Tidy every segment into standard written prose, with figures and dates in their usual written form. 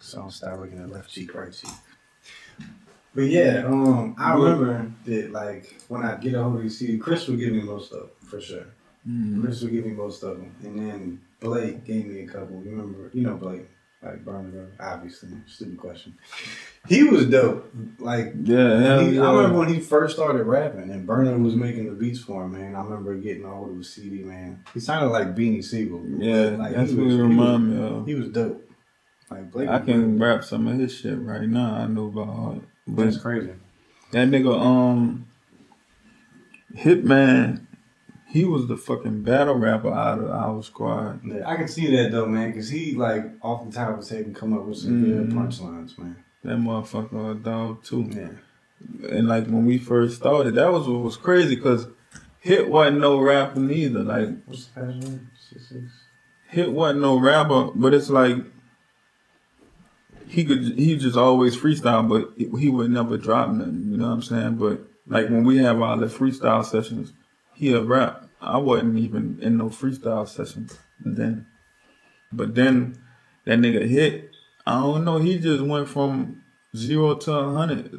So don't start looking at left cheek, right cheek. But yeah, I remember that like when I get a hold of these CDs, Chris would give me most of them for sure. Chris would give me most of them, and then Blake gave me a couple. You remember? You know Blake, like Burner, obviously. Stupid question. He was dope. Like I remember when he first started rapping, and Burner was making the beats for him. Man, I remember getting a hold of a CD. Man, he sounded like Beanie Siegel. Yeah, like, that's what he remind me of. He was dope. Like Blake, I can rap some of his shit right now. I know about heart. But that's crazy. That nigga, Hitman, he was the fucking battle rapper out of our squad. Yeah, I can see that though, man, because he like off the top of his head can come up with some good punchlines, man. That motherfucker a dog too. Yeah. And like when we first started, that was what was crazy because Hit wasn't no rapper neither. Like what's the password? 66. Hit wasn't no rapper, but it's like he just always freestyle, but he would never drop nothing. You know what I'm saying? But like when we have all the freestyle sessions, he'll rap. I wasn't even in no freestyle sessions then. But then that nigga Hit, I don't know, he just went from 0 to 100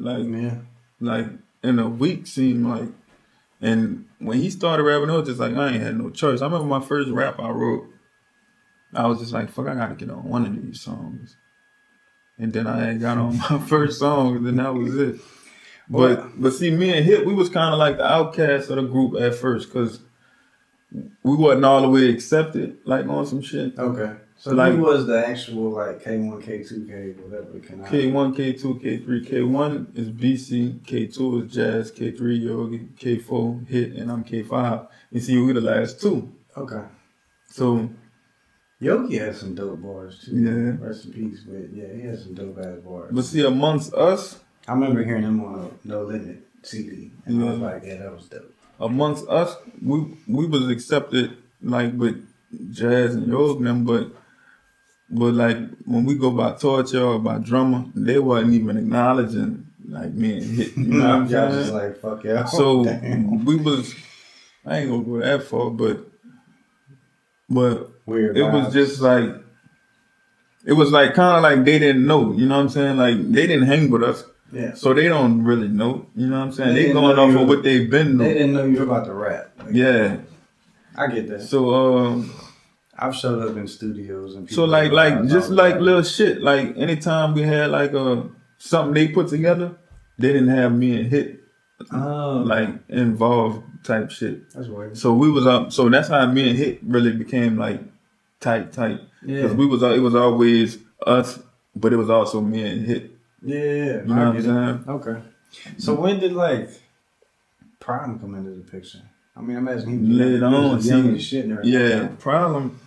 like in a week seemed like. And when he started rapping, it was just like I ain't had no choice. I remember my first rap I wrote, I was just like, fuck, I gotta get on one of these songs. And then I had got on my first song, and then that was it. But see, me and Hit, we was kind of like the outcasts of the group at first, because we wasn't all the way accepted, like on some shit. Okay. So like, who was the actual like K1, K2, K whatever? K1, K2, K3. K1 is BC, K2 is Jazz, K3 Yogi, K4 Hit, and I'm K5. You see, we the last two. Okay. So Yogi has some dope bars too. Yeah. Rest in peace, but yeah, he has some dope ass bars. But see, amongst us, I remember hearing him on a No Limit CD, and I was like, yeah, that was dope. Amongst us, we was accepted like with Jazz and Yogi, but like when we go by Torture or by Drummer, they wasn't even acknowledging like me and Hit. You know what I'm saying? Just like fuck yeah. So we was, I ain't gonna go that far, but weird. It was just like, it was like kind of like they didn't know. You know what I'm saying? Like they didn't hang with us. Yeah. So they don't really know. You know what I'm saying? They going off of what they've been They didn't know you were about to rap. Like, yeah. I get that. So I've showed up in studios and people. So like just like little shit. Like anytime we had like something they put together, they didn't have me and Hit like involved type shit. That's weird. So we was up. So that's how me and Hit really became like tight. Because it was always us, but it was also me and Hit. Yeah, you know what I'm saying? Okay. So when did like Problem come into the picture? I mean, I imagine he was later on, young as shit. Yeah, Problem.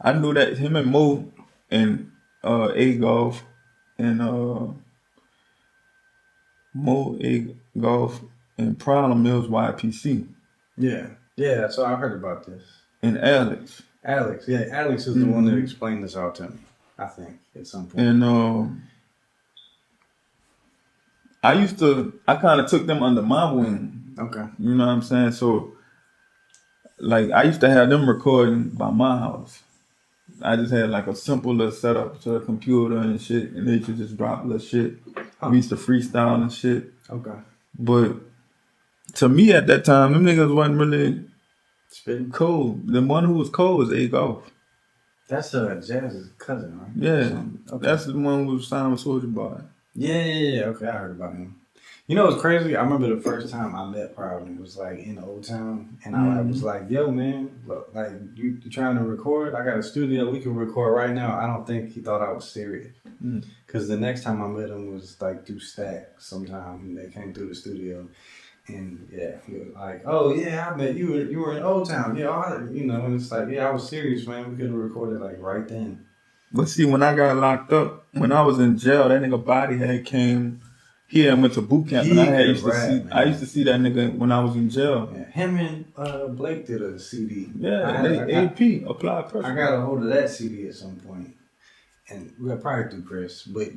I knew that him and Mo and A-Golf and Mo, A-Golf and Problem, it was YPC. Yeah. So I heard about this. And Alex. Alex is the one that explained this all to me. I think at some point. And I kind of took them under my wing. Okay. You know what I'm saying? So, like, I used to have them recording by my house. I just had like a simple little setup to a computer and shit, and they could just drop little shit. We used to freestyle and shit. Okay. But to me at that time, them niggas wasn't really spitting cold. The one who was cold was A-Golf. That's Jazz's cousin, right? Yeah. Okay. That's the one who was signed with Soulja Boy. Yeah. Okay, I heard about him. You know what's crazy? I remember the first time I met Problem. It was like in Old Town, and I was like, "Yo, man, look, like you trying to record? I got a studio. We can record right now." I don't think he thought I was serious, because the next time I met him was like through Stack. Sometime and they came through the studio, and yeah, he was like, "Oh yeah, I met you. You were in Old Town, yeah, And it's like, yeah, I was serious, man. We could have recorded like right then." But see, when I got locked up, when I was in jail, that nigga Bodyhead came. He had went to boot camp, and I used to see that nigga when I was in jail. Yeah. Him and Blake did a CD. Yeah, AP, Applied Pressure. I got a hold of that CD at some point, and we got probably through Chris, but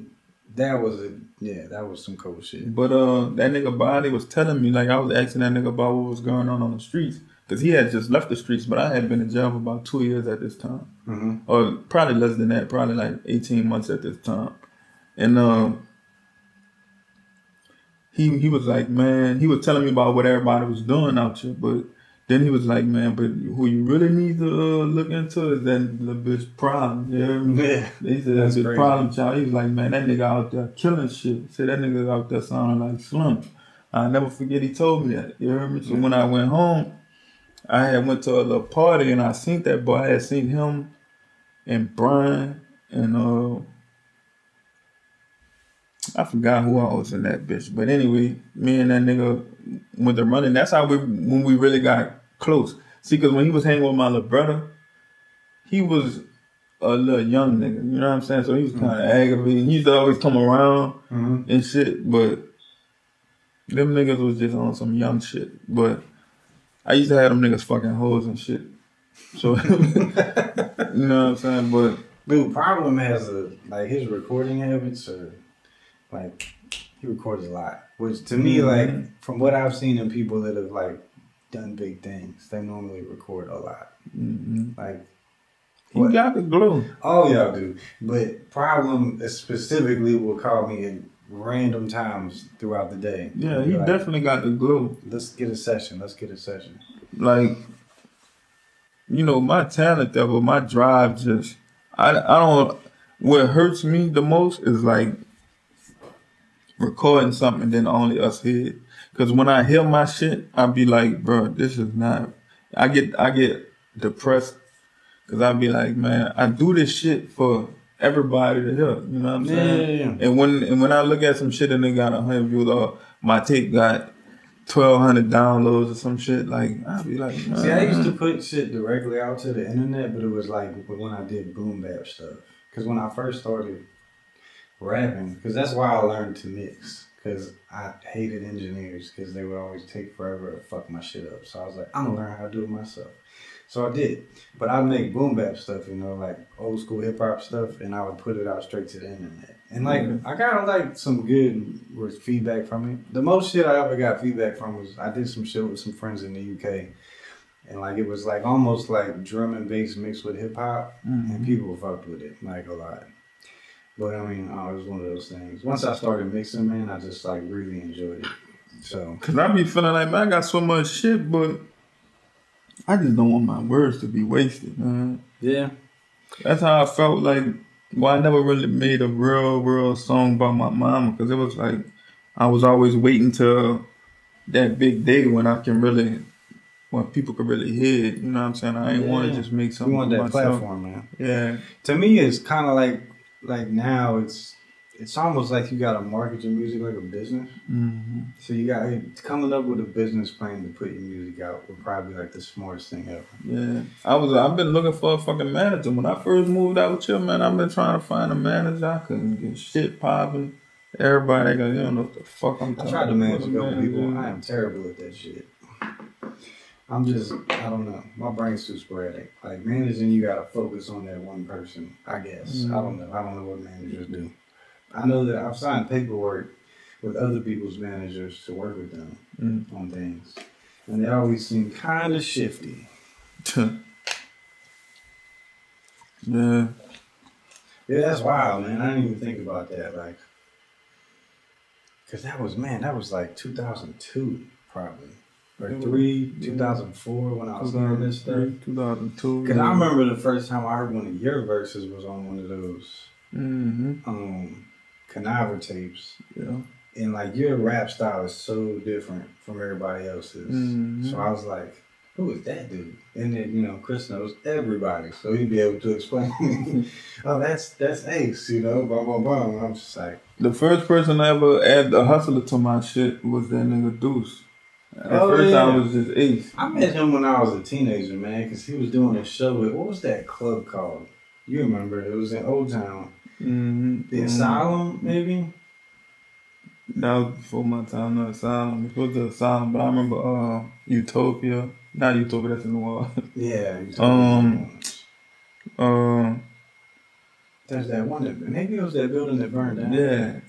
that was some cool shit. But that nigga Body was telling me, like I was asking that nigga about what was going on the streets, because he had just left the streets, but I had been in jail for about 2 years at this time, or probably less than that, probably like 18 months at this time. And he was like, man, he was telling me about what everybody was doing out here, but then he was like, man, but who you really need to look into is that little bitch problem. You hear me? Yeah, He said that's that bitch crazy. problem child. He was like, man, that nigga out there killing shit. He said that nigga out there sounding like Slim. I'll never forget he told me that. You hear me? So when I went home, I had went to a little party and I seen that boy. I had seen him and Brian and I forgot who I was in that bitch. But anyway, me and that nigga went to running. That's how when we really got close. See, because when he was hanging with my little brother, he was a little young nigga. You know what I'm saying? So he was kind of aggravating. He used to always come around and shit. But them niggas was just on some young shit. But I used to have them niggas fucking hoes and shit. So, you know what I'm saying? But Dude, Problem has his recording habits are like he records a lot. Which to me, like from what I've seen in people that have like done big things, they normally record a lot. Like he got the glue. all y'all do, but Problem specifically will call me at random times throughout the day. Yeah, he definitely got the glue. Let's get a session. Like, you know, my talent level, my drive just, I don't, what hurts me the most is like recording something and then only us hear it. Cause when I hear my shit, I be like, bro, this is not, I get depressed cause I be like, man, I do this shit for everybody to hear, you know what I'm saying? Yeah. And when I look at some shit and they got 100 views or my tape got 1,200 downloads or some shit, like, I'd be like, man. See, I used to put shit directly out to the internet, but it was like when I did boom bap stuff. Because when I first started rapping, because that's why I learned to mix. Because I hated engineers because they would always take forever to fuck my shit up. So I was like, I'm going to learn how to do it myself. So I did. But I make boom bap stuff, you know, like old school hip hop stuff, and I would put it out straight to the internet. And like, I got like some good feedback from it. The most shit I ever got feedback from was I did some shit with some friends in the UK. And like, it was like almost like drum and bass mixed with hip hop. And people fucked with it, like a lot. But I mean, it was one of those things. Once I started mixing, man, I just like really enjoyed it. So, cause I be feeling like, man, I got so much shit, but I just don't want my words to be wasted, man. yeah. That's how I felt like, well, I never really made a real song about my mama, cause it was like, I was always waiting till that big day when I can really, when people could really hear it, you know what I'm saying? I ain't want to just make something. You want that myself. platform, man. Yeah. To me, it's kind of like now it's almost like you got to market your music like a business. So you got coming up with a business plan to put your music out would probably be like the smartest thing ever. Yeah. I've been looking for a fucking manager. When I first moved out with you, man, I've been trying to find a manager. I couldn't get shit popping. Everybody got, you don't know what the fuck I'm talking about. I tried to manage a couple people. I am terrible at that shit. I don't know. My brain's too sporadic. Like managing, you gotta focus on that one person, I guess. I don't know what managers do. I know that I've signed paperwork with other people's managers to work with them on things. And they always seem kind of shifty. Yeah. Yeah, that's wild, man. I didn't even think about that. Like, because that was like 2002, probably. Or 2004 when I was hearing this stuff. 2002. Because I remember the first time I heard one of your verses was on one of those Kaniva tapes. Yeah. And like your rap style is so different from everybody else's. So I was like, who is that dude? And then, you know, Chris knows everybody. So he'd be able to explain to me, oh, that's Ace, you know, blah, blah, blah. And I'm just like. The first person I ever added a hustler to my shit was that nigga Deuce. At first I was just Ace. I met him when I was a teenager, man, because he was doing a show at, what was that club called? You remember, it was in Old Town. The Asylum, maybe? That was before my time, the Asylum. It was the Asylum, but I remember Utopia. Not Utopia, that's in New Orleans. Yeah, Utopia. There's that one that, maybe it was that building that burned down. Yeah.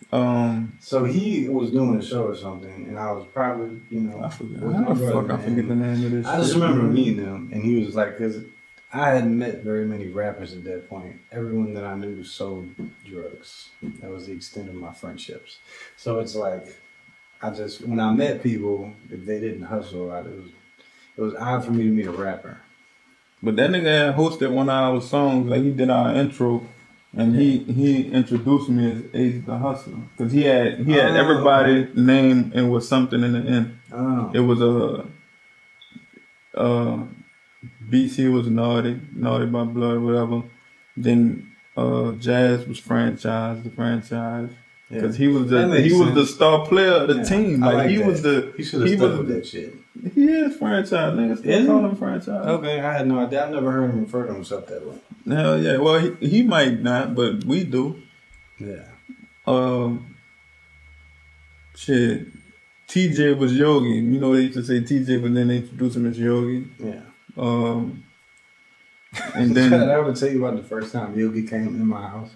So he was doing a show or something, and I was probably, you know. I forget the name of this I just remember meeting him, and he was like, because I hadn't met very many rappers at that point. Everyone that I knew sold drugs. That was the extent of my friendships. So it's like I just when I met people, if they didn't hustle, it was odd for me to meet a rapper. But that nigga had hosted one of our songs, like he did our intro, and he introduced me as Ace the Hustler, cause he had everybody Okay. name and was something in the end. Oh, It was uh BC was naughty by blood, whatever. Then Jazz was the franchise. yeah. Cause he was That makes the sense. star player of the Yeah, team. I Like like he was that. He should have stuck with that shit. he is franchise. Niggas still Is call he? him franchise. Okay, I had no idea. I never heard him refer to himself that way. Hell yeah. Well, he might not, but we do. Yeah. Um, shit. TJ was Yogi. You know they used to say TJ, but then they introduced him as Yogi. Yeah. And Did then I ever tell you about the first time Yogi came in my house?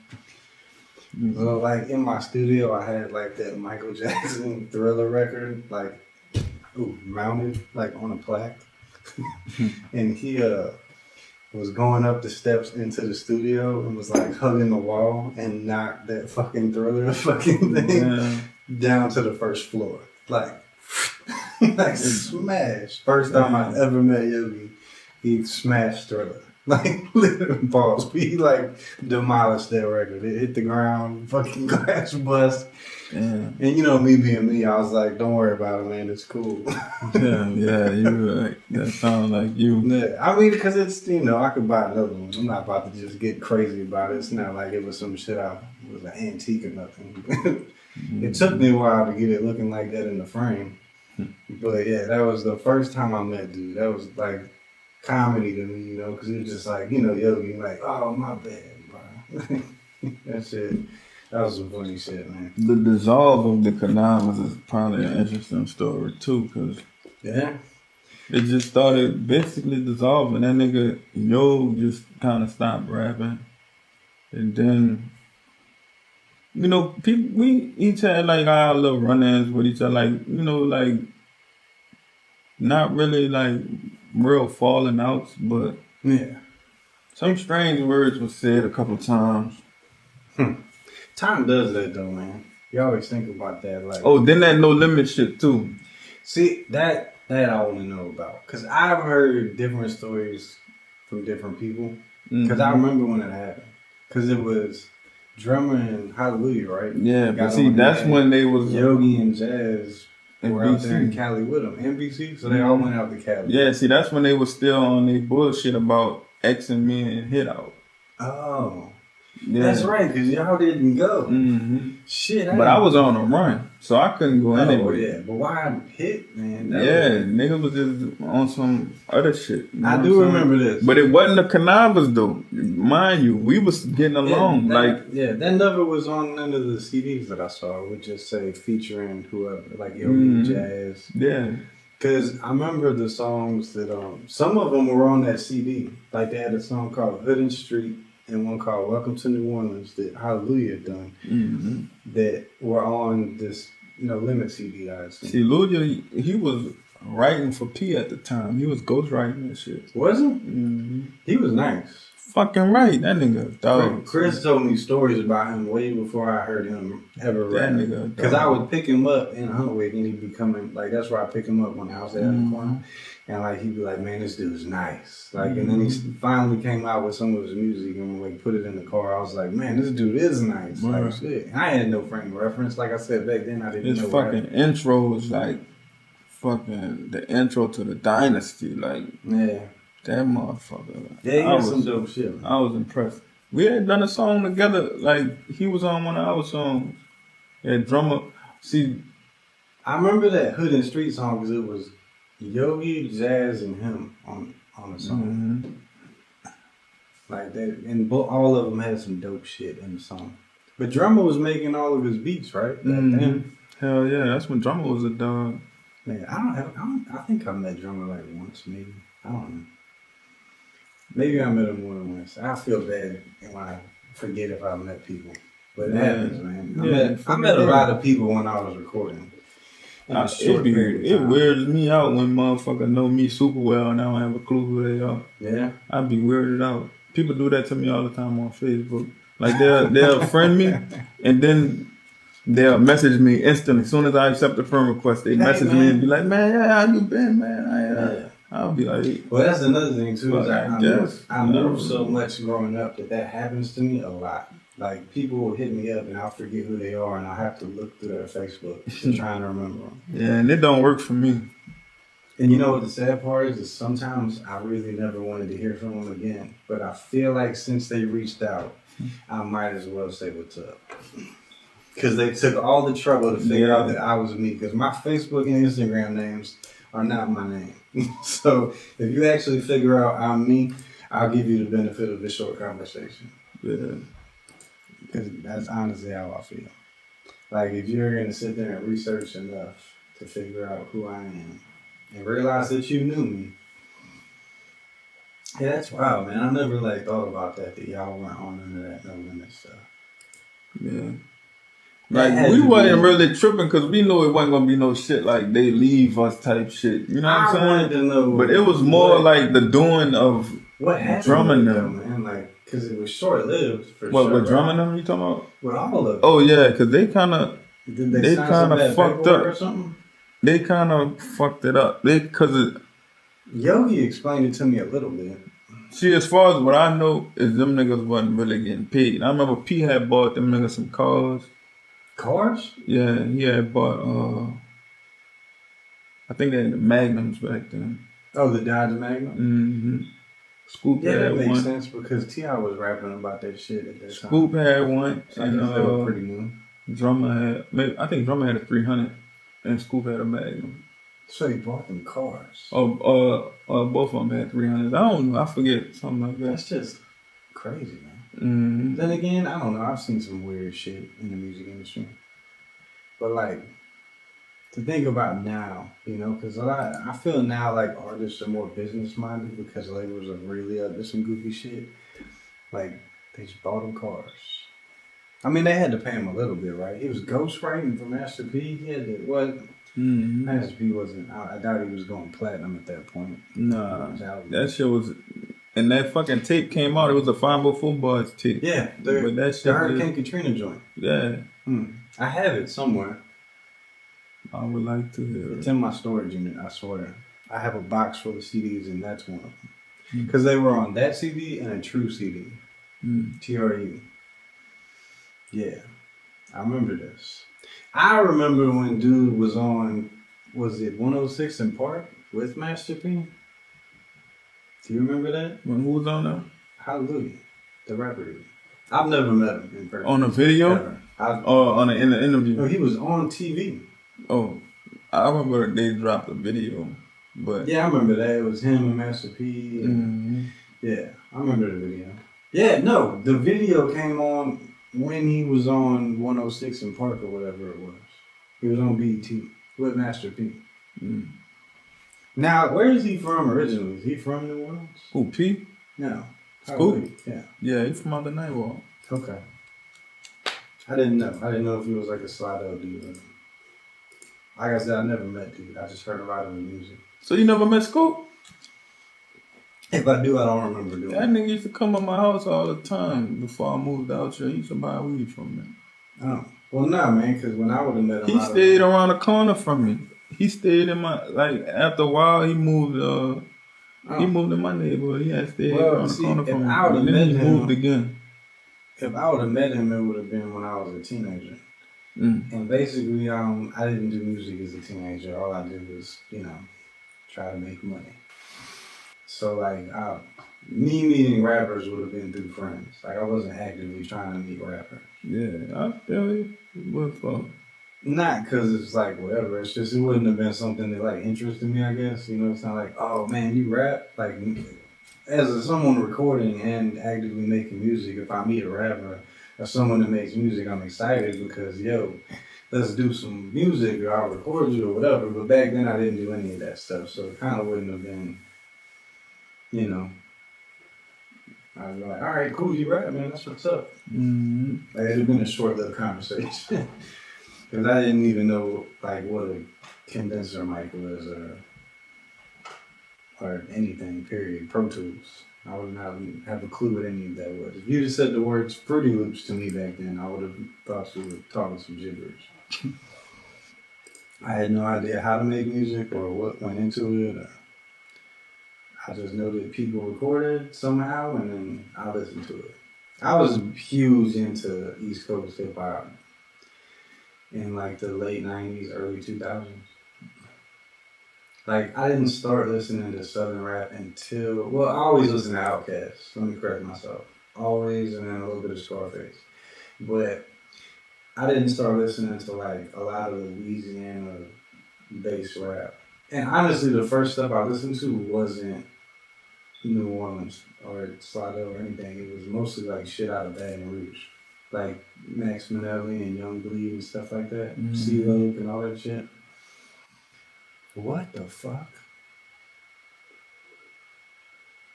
So like in my studio, I had like that Michael Jackson Thriller record, like mounted like on a plaque, and he was going up the steps into the studio and was like hugging the wall and knocked that fucking Thriller fucking thing down to the first floor, like like smash. First time I ever met Yogi, he smashed Thriller. Like, literally, balls. He, like, demolished that record. It hit the ground, fucking glass bust. yeah. And, you know, me being me, I was like, don't worry about it, man. It's cool. yeah, you right. That sounds like you. Yeah, I mean, because it's, you know, I could buy another one. I'm not about to just get crazy about it. It's not like it was some shit it was an antique or nothing. It took me a while to get it looking like that in the frame. But, yeah, that was the first time I met dude. That was, like, comedy to me, you know, because it was just like, you know, Yogi, like, oh, my bad, bro. That shit, that was some funny shit, man. The dissolve of the Kanivas is probably an interesting story, too, because Yeah. it just started basically dissolving. That nigga, Yo, just kind of stopped rapping. And then, you know, we each had, like, our little run-ins with each other, like, you know, like, not really, like, real falling outs, but Yeah. some strange words were said a couple times. Time does that, though, man. You always think about that, like. Oh, then that No Limit shit, too. See, that I want to know about. Because I've heard different stories from different people. Because I remember when it happened. Because it was Drummer and Hallelujah, right? Yeah, but see, that's when they was Yogi and Jazz were out there in NBC. Cali with them. NBC? So they all went out to Cali. Yeah, see, that's when they was still on their bullshit about Xing me and Hit Out. Oh. Yeah. That's right, because y'all didn't go. Mm-hmm. Shit. But I was on a run, so I couldn't go anywhere. Yeah, but why Hit, man? Niggas was just on some other shit. You know I do remember this. But it wasn't the Kanivas, though. Mind you, we was getting along. That never was on none of the CDs that I saw. It would just say featuring whoever, like Yogi Jazz. Yeah. Because I remember the songs that, some of them were on that CD. Like they had a song called Hood and Street and one called Welcome to New Orleans that Hallelujah had done that were on this, you know, Limit CD, I assume. See, Luja, he was writing for P at the time. He was ghostwriting and shit. Was he? Mm-hmm. He was nice. Fucking right, that nigga, dog. Chris told me stories about him way before I heard him ever That rap. nigga, because I would pick him up in Huntwick and he'd be coming, like that's where I pick him up when I was at the corner. And like he'd be like, man, this dude's nice. Like, and then he finally came out with some of his music and like put it in the car. I was like, man, this dude is nice. Like shit. And I had no frame of reference. Like I said back then, I didn't know. His fucking intro was like fucking the intro to the Dynasty. Like, yeah, that motherfucker. Yeah, he had some dope shit. I was impressed. We had done a song together. Like he was on one of our songs. Yeah, drummer. See, I remember that Hood and Street song because it was Yogi, Jazz, and him on the song. Like that, and all of them had some dope shit in the song. But Drummer was making all of his beats, right? Back then. Hell yeah, that's when Drummer was a dog. Man, I think I met Drummer like once, maybe. I don't know. Maybe I met him more than once. I feel bad when I forget if I met people. But it happens, man. I met a lot of people when I was recording. in a short period It of time. weirds me out when motherfuckers know me super well and I don't have a clue who they are. Yeah. I'd be weirded out. People do that to me all the time on Facebook. Like they'll friend me and then they'll message me instantly. As soon as I accept the friend request, they message me and be like, "Man, yeah, how you been, man?" I'll be like, well, that's another thing too. Is I no. moved so much growing up that happens to me a lot. Like people will hit me up and I'll forget who they are and I'll have to look through their Facebook to try and remember them. Yeah, and it don't work for me. And you know what the sad part is sometimes I really never wanted to hear from them again. But I feel like since they reached out, I might as well say what's up. Because they took all the trouble to figure out that I was me. Because my Facebook and Instagram names are not my name. So if you actually figure out I'm me, I'll give you the benefit of this short conversation. Yeah. Because that's honestly how I feel. Like if you're going to sit there and research enough to figure out who I am and realize that you knew me. Yeah, that's wild, man. I never thought about that y'all weren't on none of that no limit stuff. Yeah. Like we wasn't really tripping because we knew it wasn't gonna be no shit like they leave us type shit. You know what I'm saying? I wanted to know, but it was more like the doing of what happened drumming them, man. Like, because it was short lived for what, sure. What drumming them? You talking about? With all of them. Oh yeah, because they kind of fucked up or something. They kind of fucked it up. Yogi explained it to me a little bit. See, as far as what I know, is them niggas wasn't really getting paid. I remember P had bought them niggas some cars. Cars? Yeah, he had bought, I think they had the Magnums back then. Oh, the Dodge Magnum? Mm-hmm. Scoop had that makes one. sense because T.I. was rapping about that shit at that time. Scoop had one. So and they were pretty new. Drummer had, I think Drummer had a 300 and Scoop had a Magnum. So he bought them cars. Both of them had 300s. I don't know. I forget. Something like that. That's just crazy, man. Mm-hmm. Then again, I don't know. I've seen some weird shit in the music industry. But to think about now, because I feel now like artists are more business minded because labels are really up to some goofy shit. Like they just bought them cars. I mean, they had to pay him a little bit, right? He was ghostwriting for Master P. He had to what? Mm-hmm. Master P wasn't. I doubt he was going platinum at that point. Nah, that shit was. And that fucking tape came out. It was a 504 Boys tape. Yeah, the Hurricane Katrina joint. Yeah, I have it somewhere. I would like to hear it. It's in my storage unit, I swear. I have a box full of CDs, and that's one of them. Because they were on that CD and a true CD. TRU. Yeah. I remember this. I remember when dude was on, was it 106 in Park with Master P? Do you remember that? When who was on there? Hallelujah. The rapper dude. I've never met him in person. On the video? In the interview? No, he was on TV. Oh, I remember they dropped a video, but yeah, I remember that. It was him and Master P. And yeah, I remember the video. Yeah, no, the video came on when he was on 106 in Park or whatever it was. He was on BET with Master P. Now, where is he from originally? Is he from New Orleans? Who, P? No. Scoop? Yeah, he's from out the Nightwalk. Okay. I didn't know. I didn't know if he was like a Slido dude. Like I said, I never met dude. I just heard a lot of his music. So you never met Scoop? If I do, I don't remember doing that. Nigga used to come to my house all the time before I moved out here. He used to buy weed from me. Oh. Well, nah, man, because when I would have met him... He stayed around the corner from me. He stayed in my... after a while, he moved... He moved in my neighborhood. He had stayed around the corner from me. And then he moved again. If I would have met him, it would have been when I was a teenager. And basically, I didn't do music as a teenager. All I did was, try to make money. So, me meeting rappers would have been through friends. I wasn't actively trying to meet rappers. Yeah, I feel you. What fuck? Not because it's whatever. It's just it wouldn't have been something that interested me, I guess. It's not like, oh man, you rap. As someone recording and actively making music, if I meet a rapper or someone that makes music, I'm excited because let's do some music or I'll record you or whatever. But back then I didn't do any of that stuff, so it kind of wouldn't have been, I was like, all right, cool, you rap, man. That's what's up. It'd have been a short-lived conversation. Because I didn't even know like what a condenser mic was or anything. Period. Pro Tools. I would not have a clue what any of that was. If you just said the words Fruity Loops to me back then, I would have thought you were talking some gibberish. I had no idea how to make music or what went into it. I just know that people recorded somehow, and then I listened to it. I was huge into East Coast hip hop in like the late '90s, early 2000s. Like I didn't start listening to Southern rap until I always listened to Outkast. Let me correct myself. Always, and then a little bit of Scarface. But I didn't start listening to like a lot of Louisiana bass rap. And honestly, the first stuff I listened to wasn't New Orleans or Slidell or anything. It was mostly like shit out of Baton Rouge. Like Max Minnelli and Young Bleed and stuff like that. C-Lo and all that shit. What the fuck?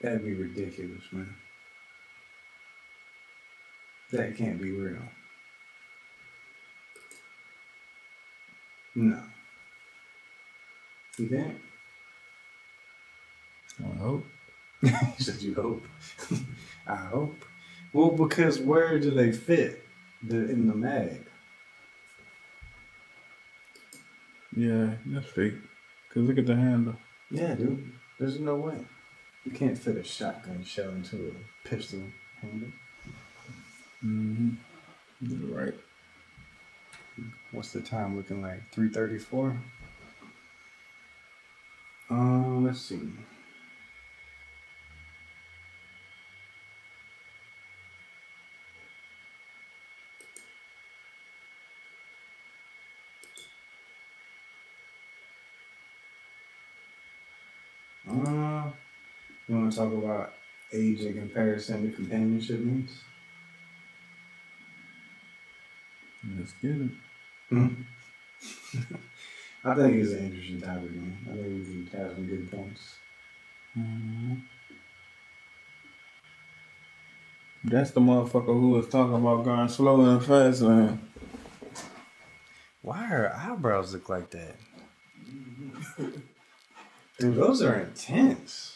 That'd be ridiculous, man. That can't be real. No. You think? I hope. You said you hope. I hope. Well, because where do they fit in the mag? Yeah, that's fake. Cause look at the handle. Yeah, dude. There's no way. You can't fit a shotgun shell into a pistol handle. Mm-hmm. You're right. What's the time looking like? 3:34. Let's see. You want to talk about age in comparison to companionship needs? Let's get it. Mm-hmm. I think it's an interesting topic, man. I think we can have some good points. Mm-hmm. That's the motherfucker who was talking about going slow and fast, man. Why her eyebrows look like that? Dude, those are intense.